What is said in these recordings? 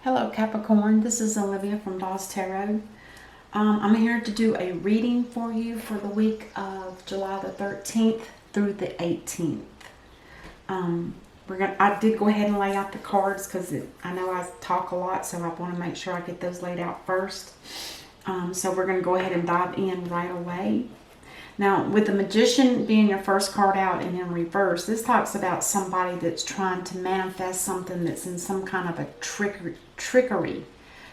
Hello Capricorn, this is Olivia from Boss Tarot. I'm here to do a reading for you for the week of July the 13th through the 18th. I did go ahead and lay out the cards because I know I talk a lot, so I want to make sure I get those laid out first. So we're going to go ahead and dive in right away. Now, with the Magician being your first card out and in reverse, this talks about somebody that's trying to manifest something that's in some kind of a trickery.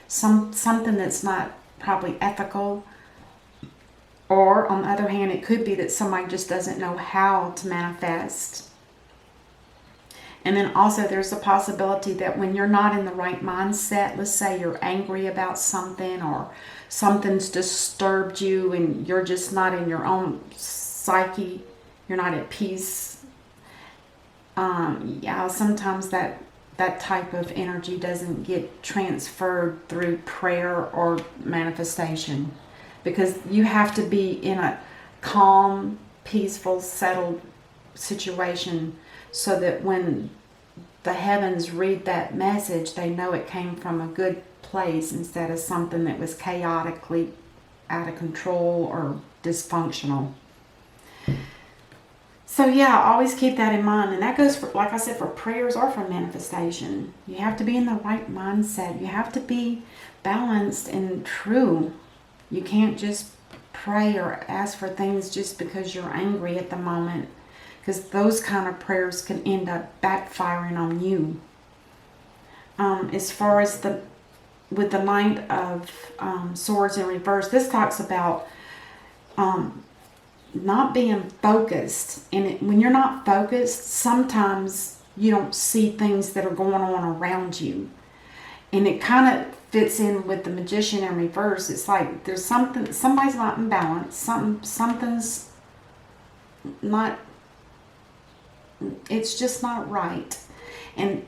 Something that's not probably ethical. Or, on the other hand, it could be that somebody just doesn't know how to manifest. And then also there's a possibility that when you're not in the right mindset, let's say you're angry about something or something's disturbed you and you're just not in your own psyche, you're not at peace. Yeah, sometimes that type of energy doesn't get transferred through prayer or manifestation, because you have to be in a calm, peaceful, settled situation so that when the heavens read that message, they know it came from a good place instead of something that was chaotically out of control or dysfunctional. So yeah, always keep that in mind. And that goes for, like I said, for prayers or for manifestation. You have to be in the right mindset. You have to be balanced and true. You can't just pray or ask for things just because you're angry at the moment, because those kind of prayers can end up backfiring on you. As far as with the Knight of Swords in reverse, this talks about not being focused. And when you're not focused, sometimes you don't see things that are going on around you. And it kind of fits in with the Magician in reverse. It's like there's somebody's not in balance. Something's not, it's just not right. And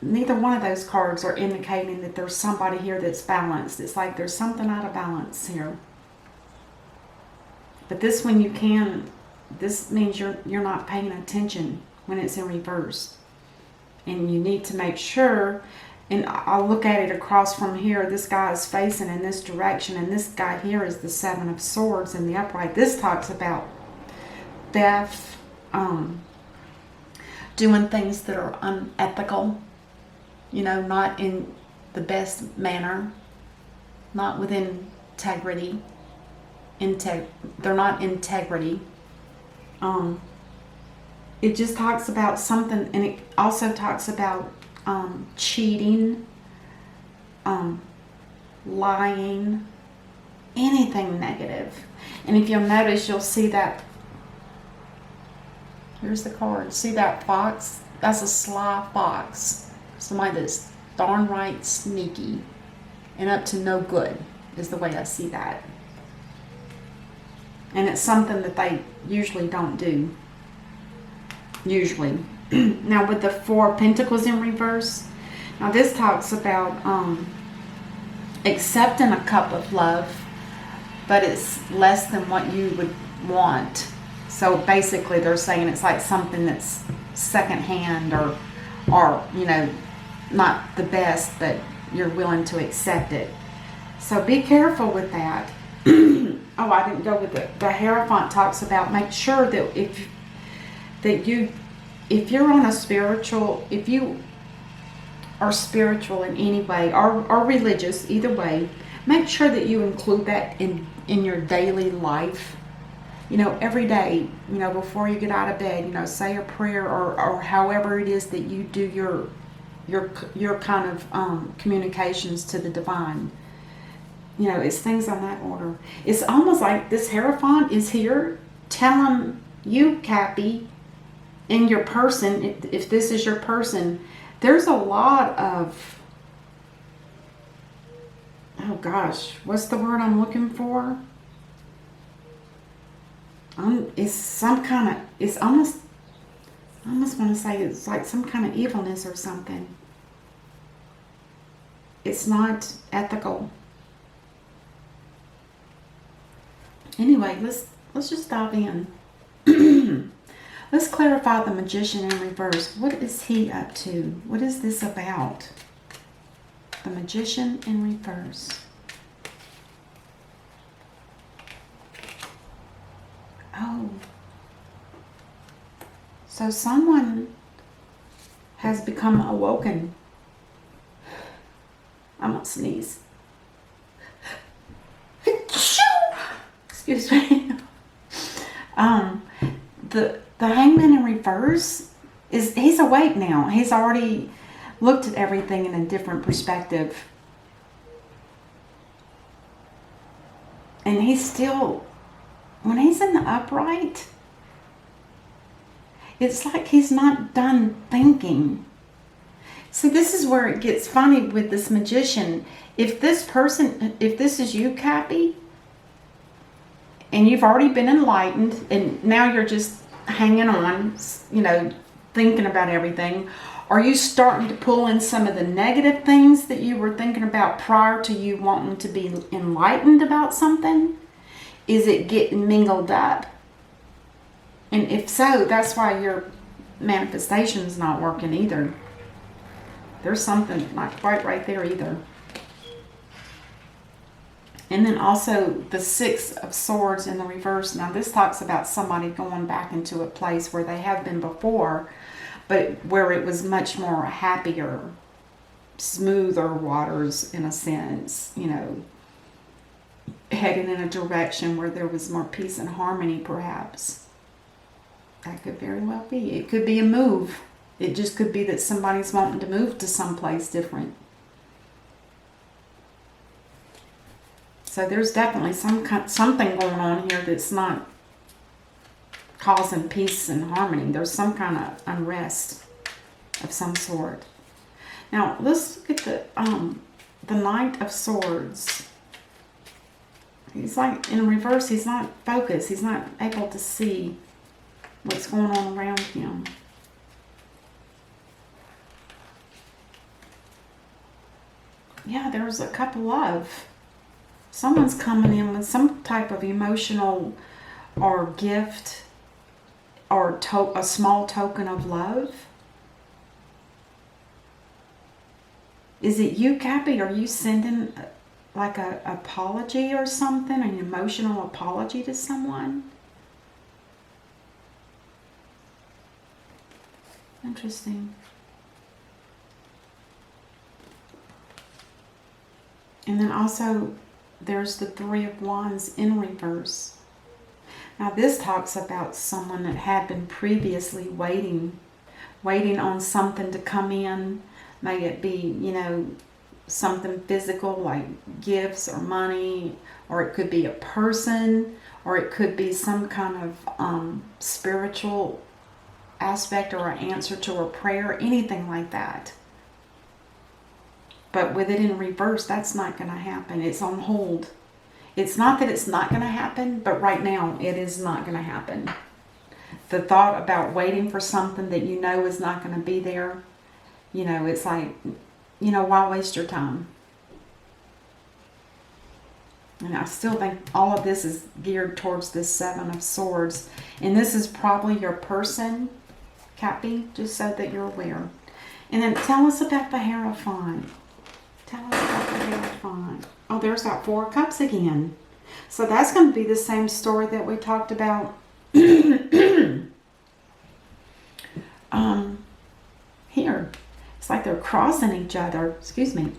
neither one of those cards are indicating that there's somebody here that's balanced. It's like there's something out of balance here. But this one this means you're not paying attention when it's in reverse. And you need to make sure, and I'll look at it across from here, this guy is facing in this direction, and this guy here is the Seven of Swords in the upright. This talks about theft, doing things that are unethical, not in the best manner, not with integrity. They're not integrity. It just talks about something, and it also talks about cheating, lying, anything negative. And if you'll notice, you'll see that, here's the card, see that fox? That's a sly fox. Somebody that's darn right sneaky and up to no good is the way I see that. And it's something that they usually don't do. Usually. Now with the Four of Pentacles in reverse, now this talks about accepting a cup of love, but it's less than what you would want. So basically they're saying it's like something that's secondhand or not the best, but you're willing to accept it. So be careful with that. Oh, I didn't go with it. The Hierophant talks about, make sure that if you're on a spiritual, if you are spiritual in any way or religious, either way, make sure that you include that in your daily life. Every day, before you get out of bed, say a prayer or however it is that you do your kind of communications to the divine. It's things on that order. It's almost like this Hierophant is here telling you, Cappy, in your person, if this is your person, there's a lot of, oh gosh, what's the word I'm looking for? It's some kind of, it's almost, I almost want to say it's like some kind of evilness or something. It's not ethical. Anyway, let's just dive in. Let's clarify the Magician in reverse. What is he up to? What is this about? The Magician in reverse. Oh. So someone has become awoken. I'm gonna sneeze. Excuse me. The Hangman in reverse he's awake now. He's already looked at everything in a different perspective. And he's still, when he's in the upright, it's like he's not done thinking. See, this is where it gets funny with this Magician. If this is you, Cappy, and you've already been enlightened, and now you're just hanging on, thinking about everything, are you starting to pull in some of the negative things that you were thinking about prior to you wanting to be enlightened about something? Is it getting mingled up? And if so, that's why your manifestation's not working either. There's something not quite right there either. And then also the Six of Swords in the reverse. Now this talks about somebody going back into a place where they have been before, but where it was much more happier, smoother waters in a sense, heading in a direction where there was more peace and harmony perhaps. That could very well be. It could be a move. It just could be that somebody's wanting to move to someplace different. So there's definitely something going on here that's not causing peace and harmony. There's some kind of unrest of some sort. Now let's look at the Knight of Swords. He's like in reverse. He's not focused. He's not able to see what's going on around him. Yeah, there's a Cup of Love. Someone's coming in with some type of emotional or gift or a small token of love. Is it you, Cappy? Are you sending like an apology or something, an emotional apology to someone? Interesting. And then also there's the Three of Wands in reverse. Now this talks about someone that had been previously waiting on something to come in. May it be, something physical like gifts or money, or it could be a person, or it could be some kind of spiritual aspect or an answer to a prayer, anything like that. But with it in reverse, that's not going to happen. It's on hold. It's not that it's not going to happen, but right now it is not going to happen. The thought about waiting for something that you know is not going to be there, it's like, why waste your time? And I still think all of this is geared towards this Seven of Swords. And this is probably your person, Cappy, just so that you're aware. And then tell us about the Hierophant. Tell us about the Hierophant. Oh, there's that Four of Cups again. So that's going to be the same story that we talked about here. It's like they're crossing each other. Excuse me.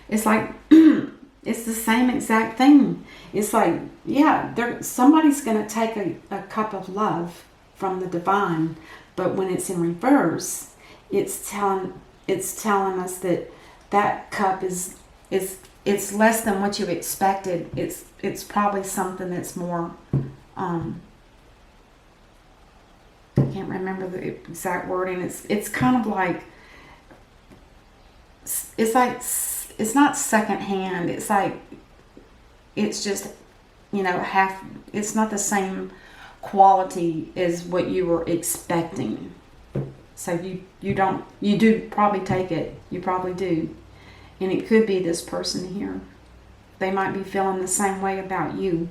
It's like it's the same exact thing. It's like, yeah, somebody's going to take a cup of love from the divine, but when it's in reverse, it's telling us that cup is less than what you expected. It's probably something that's more I can't remember the exact wording. It's kind of like it's not secondhand. It's like it's just half. It's not the same quality as what you were expecting. So you do probably take it. You probably do. And it could be this person here. They might be feeling the same way about you.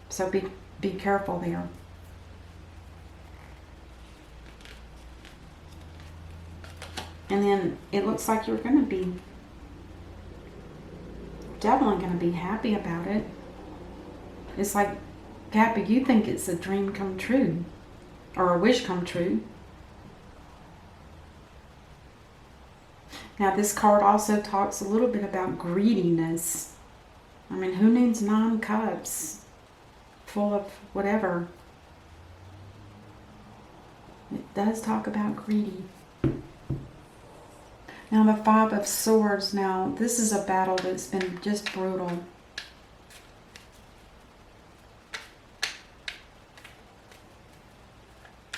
So be careful there. And then it looks like you're going to be definitely going to be happy about it. It's like, Cappy, you think it's a dream come true. Or a wish come true. Now this card also talks a little bit about greediness. I mean, who needs 9 cups full of whatever? It does talk about greedy. Now the 5 of Swords. Now this is a battle that's been just brutal.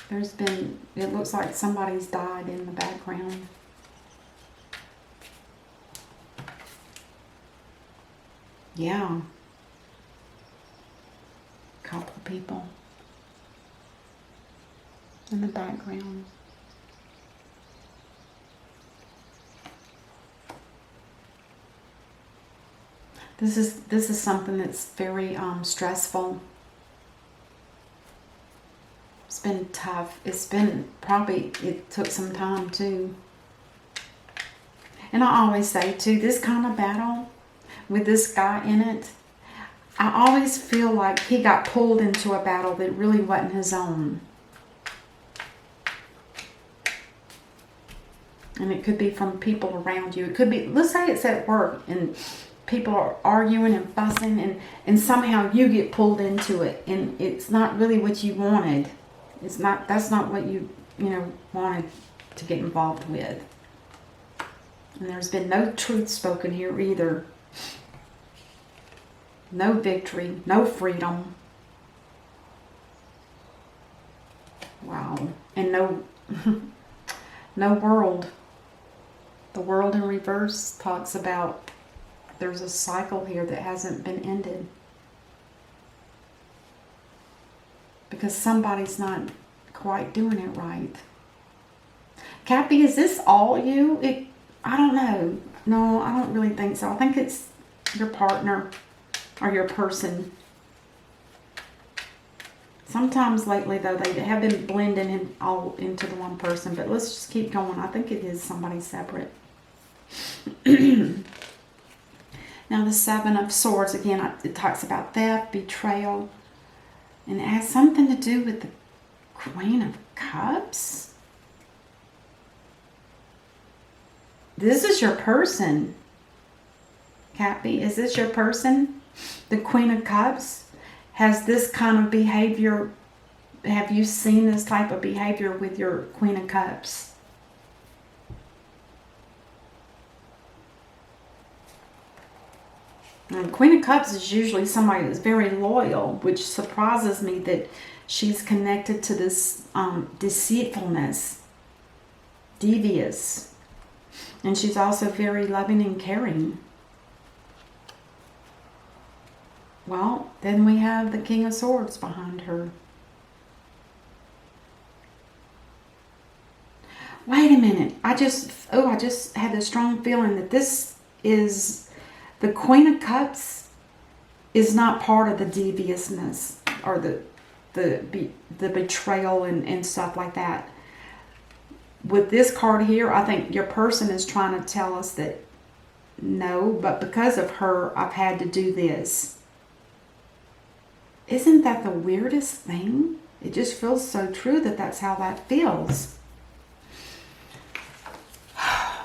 There's been, it looks like somebody's died in the background. Yeah. Couple people in the background. This is something that's very stressful. It's been tough. It's been probably, it took some time too. And I always say too, this kind of battle with this guy in it, I always feel like he got pulled into a battle that really wasn't his own. And it could be from people around you. It could be, let's say it's at work and people are arguing and fussing and somehow you get pulled into it and it's not really what you wanted. It's not, that's not what you wanted to get involved with. And there's been no truth spoken here either. No victory, no freedom. Wow. And no no world. The world in reverse talks about there's a cycle here that hasn't been ended. Because somebody's not quite doing it right. Cappy, is this all you? I don't know. No, I don't really think so. I think it's your partner or your person. Sometimes lately, though, they have been blending all into the one person. But let's just keep going. I think it is somebody separate. Now, the 7 of Swords, again, it talks about theft, betrayal. And it has something to do with the Queen of Cups. This is your person. Cappy, is this your person? The Queen of Cups has this kind of behavior. Have you seen this type of behavior with your Queen of Cups? And Queen of Cups is usually somebody that's very loyal, which surprises me that she's connected to this deceitfulness, devious. And she's also very loving and caring. Well, then we have the King of Swords behind her. Wait a minute. I just had a strong feeling that this is the Queen of Cups is not part of the deviousness or the betrayal and stuff like that. With this card here, I think your person is trying to tell us that no, but because of her, I've had to do this. Isn't that the weirdest thing? It just feels so true that that's how that feels.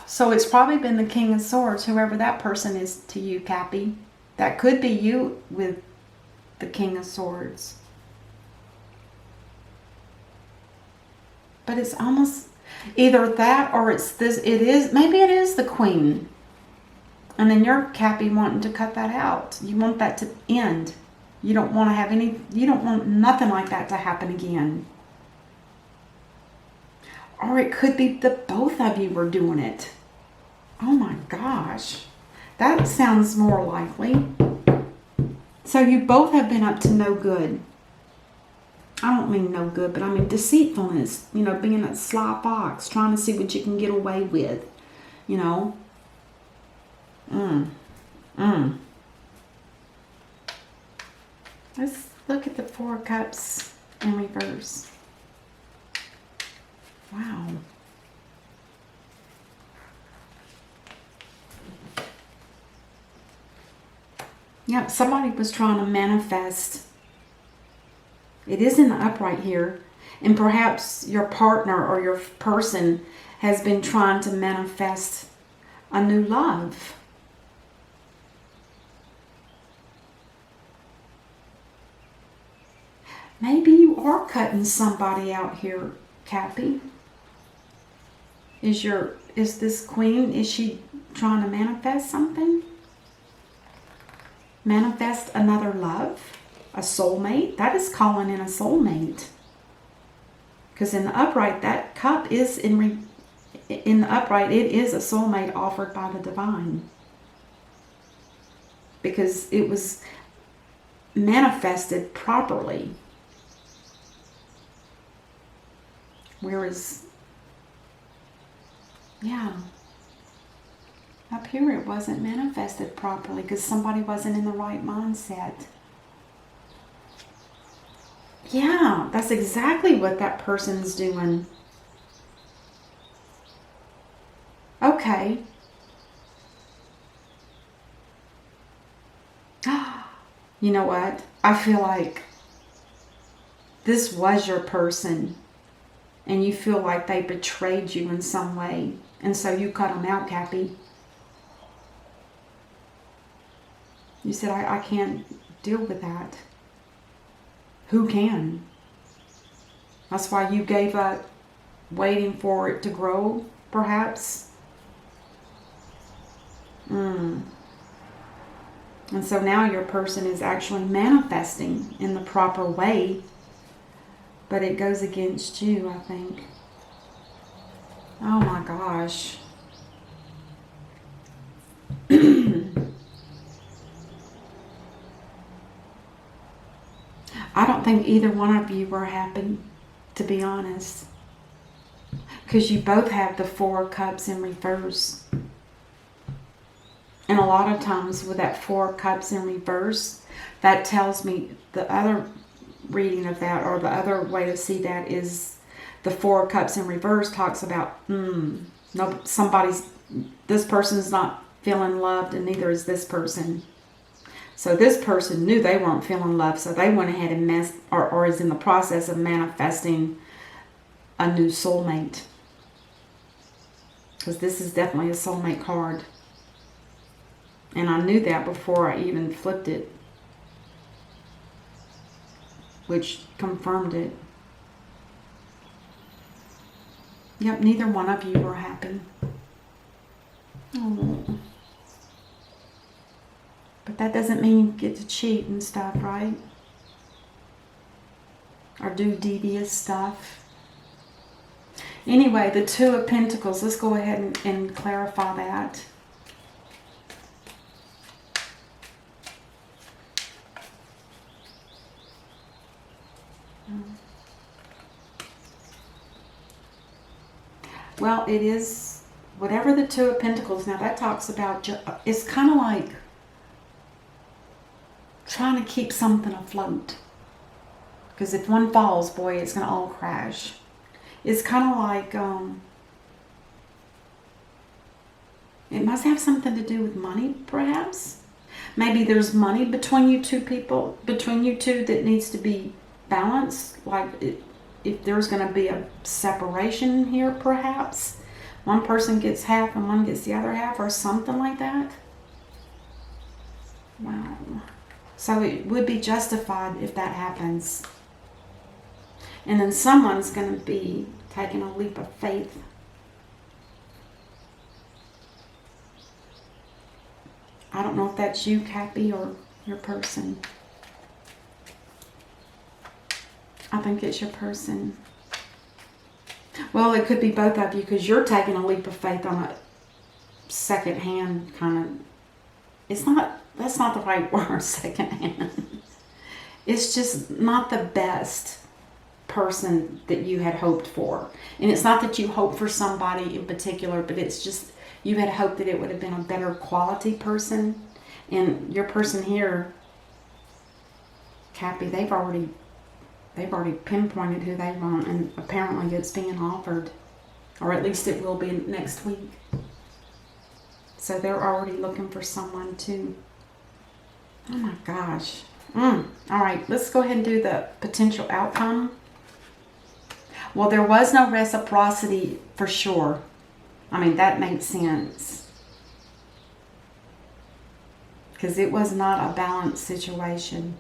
So it's probably been the King of Swords, whoever that person is to you, Cappy. That could be you with the King of Swords. But it's almost either that or it's this. Maybe it is the Queen. And then you're, Cappy, wanting to cut that out. You want that to end. You don't want to have you don't want nothing like that to happen again. Or it could be that both of you were doing it. Oh my gosh. That sounds more likely. So you both have been up to no good. I don't mean no good, but I mean deceitfulness. Being a sly fox, trying to see what you can get away with. Let's look at the 4 of Cups in reverse. Wow. Yep, somebody was trying to manifest. It is in the upright here. And perhaps your partner or your person has been trying to manifest a new love. Maybe you are cutting somebody out here, Cappy. Is this queen, is she trying to manifest something? Manifest another love? A soulmate? That is calling in a soulmate. Because in the upright, that cup is in the upright, it is a soulmate offered by the divine. Because it was manifested properly. Whereas, yeah, up here it wasn't manifested properly because somebody wasn't in the right mindset. Yeah, that's exactly what that person's doing. Okay. You know what? I feel like this was your person and you feel like they betrayed you in some way. And so you cut them out, Cappy. You said, I can't deal with that. Who can? That's why you gave up waiting for it to grow, perhaps. And so now your person is actually manifesting in the proper way, but it goes against you, I think. Oh my gosh. I don't think either one of you were happy, to be honest. Because you both have the 4 cups in reverse. And a lot of times with that 4 cups in reverse, that tells me the other reading of that, or the other way to see that, is the 4 cups in reverse talks about, no, this person's not feeling loved and neither is this person. So this person knew they weren't feeling loved, so they went ahead and or is in the process of manifesting a new soulmate. Because this is definitely a soulmate card. And I knew that before I even flipped it, which confirmed it. Yep, neither one of you were happy. Oh. But that doesn't mean you get to cheat and stuff, right? Or do devious stuff. Anyway, the 2 of Pentacles, let's go ahead and clarify that. Well, it is, whatever the 2 of Pentacles, now that talks about, it's kind of like trying to keep something afloat. Because if one falls, boy, it's going to all crash. It's kind of like, it must have something to do with money, perhaps. Maybe there's money between you two people, between you two, that needs to be balanced. Like if there's going to be a separation here, perhaps. One person gets half and one gets the other half, or something like that. Wow. So it would be justified if that happens. And then someone's going to be taking a leap of faith. I don't know if that's you, Cappy, or your person. I think it's your person. Well, it could be both of you, because you're taking a leap of faith on a second hand kind of. It's not, that's not the right word, second hand. It's just not the best person that you had hoped for. And it's not that you hope for somebody in particular, but it's just you had hoped that it would have been a better quality person. And your person here, Cappy, they've already pinpointed who they want, and apparently it's being offered, or at least it will be next week. So they're already looking for someone too. Oh my gosh. All right, let's go ahead and do the potential outcome. Well, there was no reciprocity for sure. I mean, that makes sense. Because it was not a balanced situation.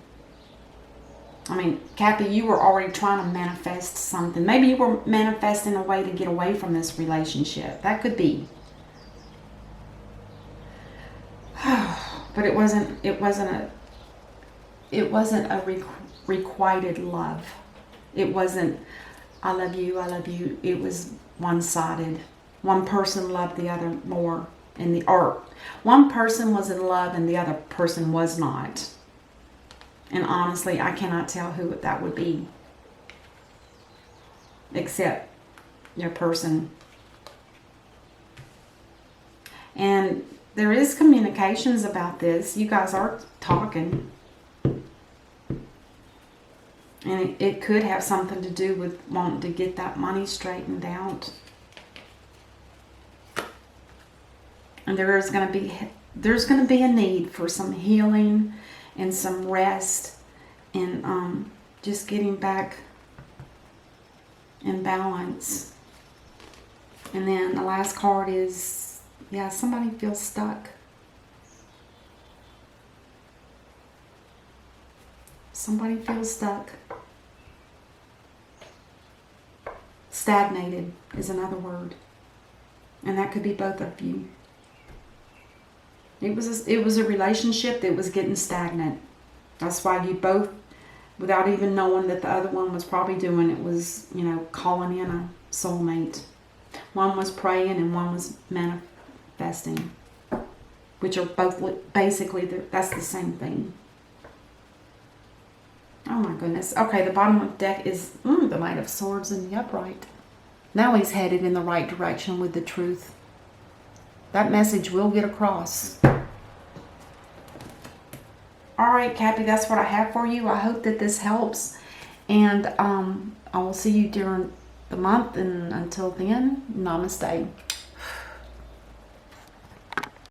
I mean, Cappy, you were already trying to manifest something. Maybe you were manifesting a way to get away from this relationship. That could be. But it wasn't a requited love. It wasn't, I love you, I love you. It was one-sided. One person loved the other more. One person was in love and the other person was not. And honestly, I cannot tell who that would be. Except your person. And there is communications about this. You guys are talking. And it could have something to do with wanting to get that money straightened out. And there's going to be a need for some healing and some rest and just getting back in balance. And then the last card is, yeah, somebody feels stuck. Somebody feels stuck. Stagnated is another word. And that could be both of you. It was a relationship that was getting stagnant. That's why you both, without even knowing that the other one was probably doing it, was, calling in a soulmate. One was praying and one was manifesting, which are both basically, that's the same thing. Oh my goodness. Okay, the bottom of the deck is the Knight of Swords in the upright. Now he's headed in the right direction with the truth. That message will get across. All right, Cappy, that's what I have for you. I hope that this helps. And I will see you during the month. And until then, namaste.